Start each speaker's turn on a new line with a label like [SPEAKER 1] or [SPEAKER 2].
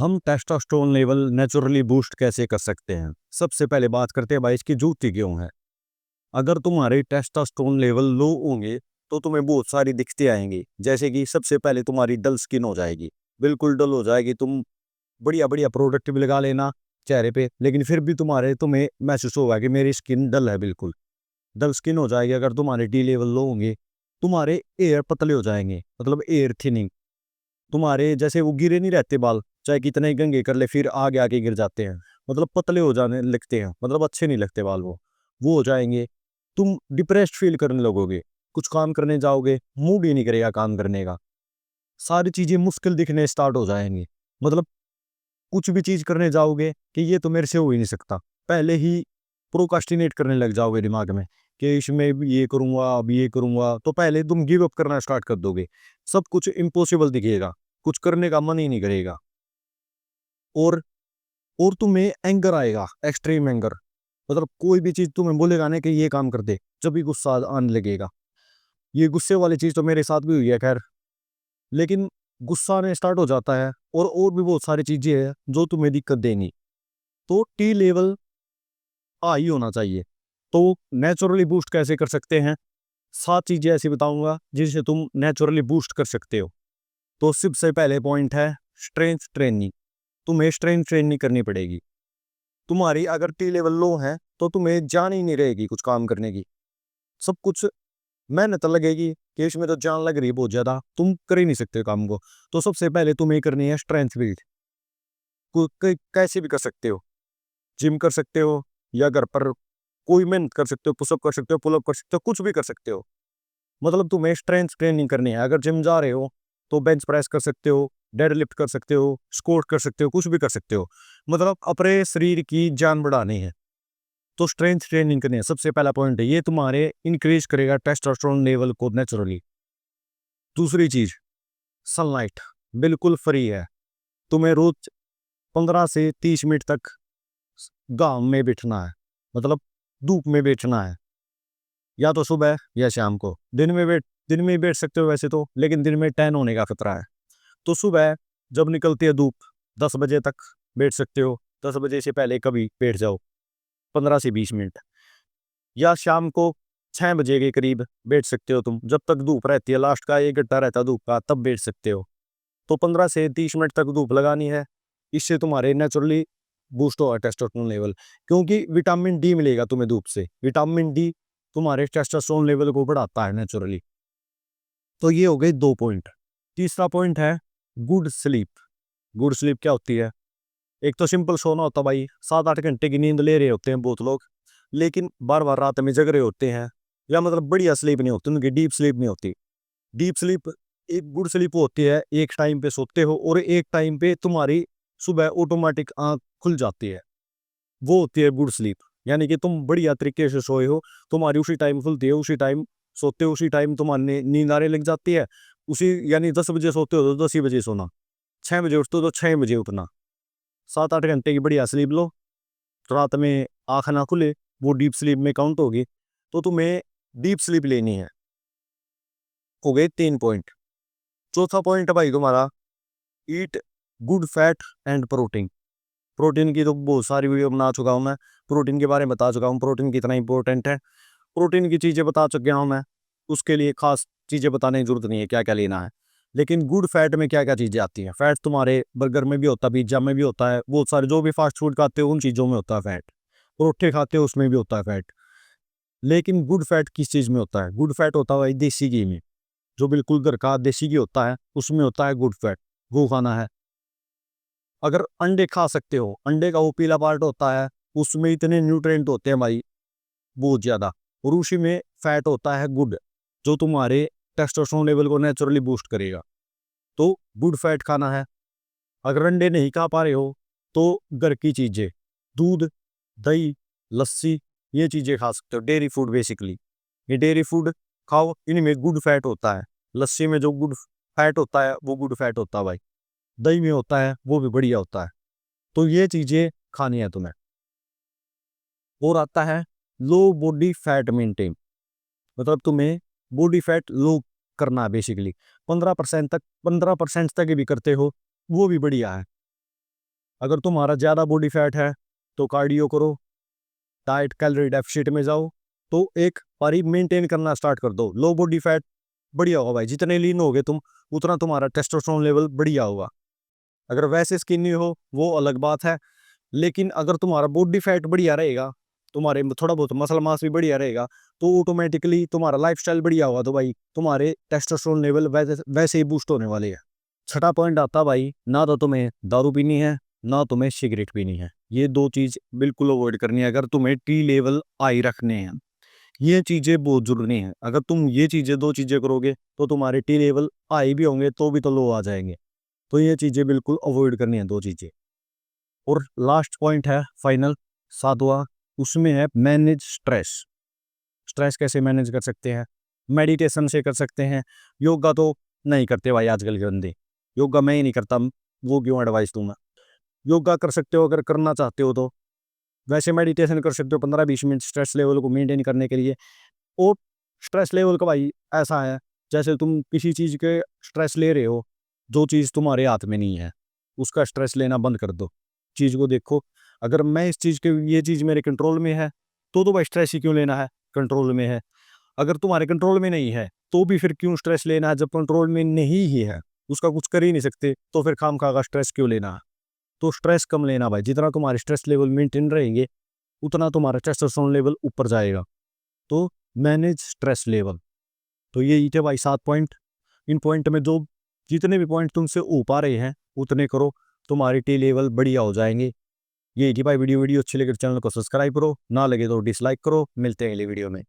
[SPEAKER 1] हम testosterone level naturally boost कैसे कर सकते हैं? सबसे पहले बात करते हैं भाई इसकी जरूरत क्यों है। अगर तुम्हारे टेस्टोस्टेरोन लेवल लो होंगे तो तुम्हें बहुत सारी दिक्कतें आएंगी, जैसे कि सबसे पहले तुम्हारी डल स्किन हो जाएगी, बिल्कुल डल हो जाएगी। तुम बढ़िया बढ़िया प्रोडक्ट भी लगा लेना चेहरे पे, लेकिन फिर भी तुम्हें महसूस होगा कि मेरी स्किन डल है, बिल्कुल डल स्किन हो जाएगी। अगर तुम्हारे डी लेवल लो होंगे, तुम्हारे एयर पतले हो जाएंगे, मतलब एयर थिनिंग। तुम्हारे जैसे वो गिरे नहीं रहते बाल, चाहे कितने ही गंगे कर ले फिर आगे आके गिर जाते हैं, मतलब पतले हो जाने लगते हैं, मतलब अच्छे नहीं लगते बाल वो हो जाएंगे। तुम डिप्रेस्ड फील करने लगोगे, कुछ काम करने जाओगे मूड ही नहीं करेगा काम करने का, सारी चीजें मुश्किल दिखने स्टार्ट हो जाएंगी। मतलब कुछ भी चीज करने जाओगे कि ये तो मेरे से हो ही नहीं सकता, पहले ही प्रोकास्टिनेट करने लग जाओगे दिमाग में कि इसमें भी ये करूंगा, अब ये करूंगा, तो पहले तुम गिव अप करना स्टार्ट कर दोगे। सब कुछ इम्पॉसिबल दिखेगा, कुछ करने का मन ही नहीं करेगा। और और तुम्हें एंगर आएगा, एक्सट्रीम एंगर। मतलब कोई भी चीज तुम्हें बोलेगा ना कि ये काम कर दे, जब भी गुस्सा आने लगेगा। ये गुस्से वाली चीज तो मेरे साथ भी हुई है खैर, लेकिन गुस्सा आने स्टार्ट हो जाता है। और भी बहुत सारी चीजें हैं जो तुम्हें दिक्कत देंगी। तो टी लेवल हाई होना चाहिए। तो नेचुरली बूस्ट कैसे कर सकते हैं? 7 चीजें ऐसी बताऊंगा जिनसे तुम नेचुरली बूस्ट कर सकते हो। तो सबसे पहले पॉइंट है स्ट्रेंथ ट्रेनिंग। तुम्हें स्ट्रेंथ ट्रेनिंग करनी पड़ेगी। तुम्हारी अगर टी लेवल लो है तो तुम्हें जान ही नहीं रहेगी कुछ काम करने की, सब कुछ मेहनत लगेगी कि इसमें तो जान लग रही है बहुत ज्यादा, तुम कर ही नहीं सकते काम को। तो सबसे पहले तुम्हें करनी है स्ट्रेंथ बिल्ड। कैसे भी कर सकते हो, जिम कर सकते हो या घर पर कोई मेहनत कर सकते हो, पुशअप कर सकते हो, पुलअप कर सकते हो, कुछ भी कर सकते हो। मतलब तुम्हें स्ट्रेंथ ट्रेनिंग करनी है। अगर जिम जा रहे हो तो बेंच प्रेस कर सकते हो, डेड लिफ्ट कर सकते हो, स्क्वाट कर सकते हो, कुछ भी कर सकते हो। मतलब अपने शरीर की जान बढ़ानी है तो स्ट्रेंथ ट्रेनिंग करनी है। सबसे पहला पॉइंट है ये, तुम्हारे इंक्रीज करेगा टेस्टोस्टेरोन लेवल को नेचुरली। दूसरी चीज सनलाइट, बिल्कुल फ्री है। तुम्हें रोज 15 से 30 मिनट तक घाम में बैठना है, मतलब धूप में बैठना है, या तो सुबह या शाम को। दिन में ही बैठ सकते हो वैसे तो, लेकिन दिन में टैन होने का खतरा है। तो सुबह जब निकलती है धूप 10 बजे तक बैठ सकते हो, 10 बजे से पहले कभी बैठ जाओ 15 से 20 मिनट। या शाम को 6 बजे के करीब बैठ सकते हो तुम, जब तक धूप रहती है, लास्ट का 1 घंटा रहता है धूप का, तब बैठ सकते हो। तो 15 से 30 मिनट तक धूप लगानी है। इससे तुम्हारे नेचुरली बूस्ट होगा टेस्टोस्टेरोन लेवल, क्योंकि विटामिन डी मिलेगा तुम्हें धूप से। विटामिन डी तुम्हारे टेस्टोस्टेरोन लेवल को बढ़ाता है नेचुरली। तो ये हो गए 2 पॉइंट। तीसरा पॉइंट है गुड स्लीप। गुड स्लीप क्या होती है? एक तो सिंपल सोना होता भाई, 7-8 घंटे की नींद ले रहे होते हैं बहुत लोग, लेकिन बार बार रात में जग रहे होते हैं, या मतलब बढ़िया स्लीप नहीं होती उनकी, डीप स्लीप नहीं होती। डीप स्लीप, एक गुड स्लीप होती है एक टाइम पे सोते हो और एक टाइम पे तुम्हारी सुबह ऑटोमेटिक आंख खुल जाती है, वो होती है गुड स्लीप। यानी कि तुम बढ़िया तरीके से सोए हो, तुम्हारी उसी टाइम खुलती है, उसी टाइम सोते हो, उसी टाइम तुम्हारी नींद आने लग जाती है उसी। यानी 10 बजे सोते हो तो 10 ही बजे सोना, 6 बजे उठते हो तो 6 बजे उठना। 7-8 घंटे की बढ़िया स्लीप लो, रात में आँख ना खुले, वो डीप स्लीप में काउंट होगी। तो तुम्हें डीप स्लीप लेनी है। हो गए 3 पॉइंट। चौथा पॉइंट है भाई तुम्हारा eat good fat and protein. Protein की तो बहुत सारी वीडियो बना चुका हूँ मैं, प्रोटीन के बारे में बता चुका हूँ, प्रोटीन कितना इंपॉर्टेंट है। प्रोटीन की चीज़ें बता चुका हूँ मैं, उसके लिए खास चीज़ें बताने की जरूरत नहीं है क्या क्या लेना है। लेकिन गुड फैट में क्या क्या चीज़ें आती हैं? फैट तुम्हारे बर्गर में भी होता है, पिज्जा में भी होता है, बहुत सारे जो भी फास्ट फूड खाते हो उन चीज़ों में होता है फैट। परोठे खाते हो उसमें भी होता है फैट। लेकिन गुड फैट किस चीज़ में होता है? गुड फैट होता है भाई देसी घी में, जो बिल्कुल घर का देसी घी होता है उसमें होता है गुड फैट, वो खाना है। अगर अंडे खा सकते हो, अंडे का वो पीला पार्ट होता है, उसमें इतने न्यूट्रिएंट होते हैं भाई बहुत ज़्यादा, और उसी में फैट होता है गुड, जो तुम्हारे टेस्टोस्टेरोन लेवल को नेचुरली बूस्ट करेगा। तो गुड फैट खाना है। अगर अंडे नहीं खा पा रहे हो तो घर की चीज़ें, दूध, दही, लस्सी, ये चीज़ें खा सकते हो, डेयरी फूड बेसिकली। ये डेयरी फूड खाओ, इनमें गुड फैट होता है। लस्सी में जो गुड फैट होता है वो गुड फैट होता है भाई, दही में होता है वो भी बढ़िया होता है। तो ये चीज़ें खानी है तुम्हें। और आता है लो बॉडी फैट मेंटेन, मतलब तुम्हें बॉडी फैट लो करना है बेसिकली। 15% तक भी करते हो वो भी बढ़िया है। अगर तुम्हारा ज़्यादा बॉडी फैट है तो कार्डियो करो, डाइट कैलोरी डेफिसिट में जाओ, तो एक बारी मेंटेन करना स्टार्ट कर दो। लो बॉडी फैट बढ़िया होगा भाई, जितने लीन होगे तुम उतना तुम्हारा टेस्टोस्टेरोन लेवल बढ़िया होगा। अगर वैसे स्किनी हो वो अलग बात है, लेकिन अगर तुम्हारा बॉडी फैट बढ़िया रहेगा, तुम्हारे में थोड़ा बहुत मसल मास भी बढ़िया रहेगा, तो ऑटोमेटिकली तुम्हारा लाइफस्टाइल बढ़िया होगा, तो भाई तुम्हारे टेस्टोस्टेरोन लेवल वैसे वैसे ही बूस्ट होने वाले हैं। छठा पॉइंट आता भाई, ना तो तुम्हें दारू पीनी है ना तुम्हें सिगरेट पीनी है। ये दो चीज बिल्कुल अवॉइड करनी है अगर तुम्हें टी लेवल हाई रखने हैं। ये चीजें बहुत जरूरी हैं। अगर तुम ये चीजें दो चीजें करोगे तो तुम्हारे टी लेवल हाई भी होंगे तो भी तो लो आ जाएंगे। तो ये चीजें बिल्कुल अवॉइड करनी है, दो चीजें। और लास्ट पॉइंट है फाइनल, सातवां, उसमें है मैनेज स्ट्रेस। स्ट्रेस कैसे मैनेज कर सकते हैं? मेडिटेशन से कर सकते हैं। योगा तो नहीं करते भाई आजकल के बंदे, योगा मैं ही नहीं करता, वो क्यों एडवाइस दूंगा। योगा कर सकते हो अगर करना चाहते हो तो। वैसे मेडिटेशन कर सकते हो 15-20 मिनट स्ट्रेस लेवल को मेंटेन करने के लिए। और स्ट्रेस लेवल का भाई ऐसा है, जैसे तुम किसी चीज़ के स्ट्रेस ले रहे हो, जो चीज़ तुम्हारे हाथ में नहीं है, उसका स्ट्रेस लेना बंद कर दो। चीज़ को देखो, अगर मैं इस चीज़ के ये चीज़ मेरे कंट्रोल में है तो भाई स्ट्रेस ही क्यों लेना है, कंट्रोल में है। अगर तुम्हारे कंट्रोल में नहीं है तो भी फिर क्यों स्ट्रेस लेना है, जब कंट्रोल में नहीं ही है, उसका कुछ कर ही नहीं सकते, तो फिर खामखा का स्ट्रेस क्यों लेना है। तो स्ट्रेस कम लेना भाई, जितना तुम्हारे स्ट्रेस लेवल मेंटेन रहेंगे उतना तुम्हारा टेस्टोस्टेरोन लेवल ऊपर जाएगा। तो मैनेज स्ट्रेस लेवल। तो यही थे भाई 7 पॉइंट। इन पॉइंट में जो जितने भी पॉइंट तुमसे हो पा रहे हैं उतने करो, तुम्हारे टी लेवल बढ़िया हो जाएंगे। यही थी भाई वीडियो अच्छी लगे तो चैनल को सब्सक्राइब करो, ना लगे तो डिसलाइक करो। मिलते हैं अगली वीडियो में।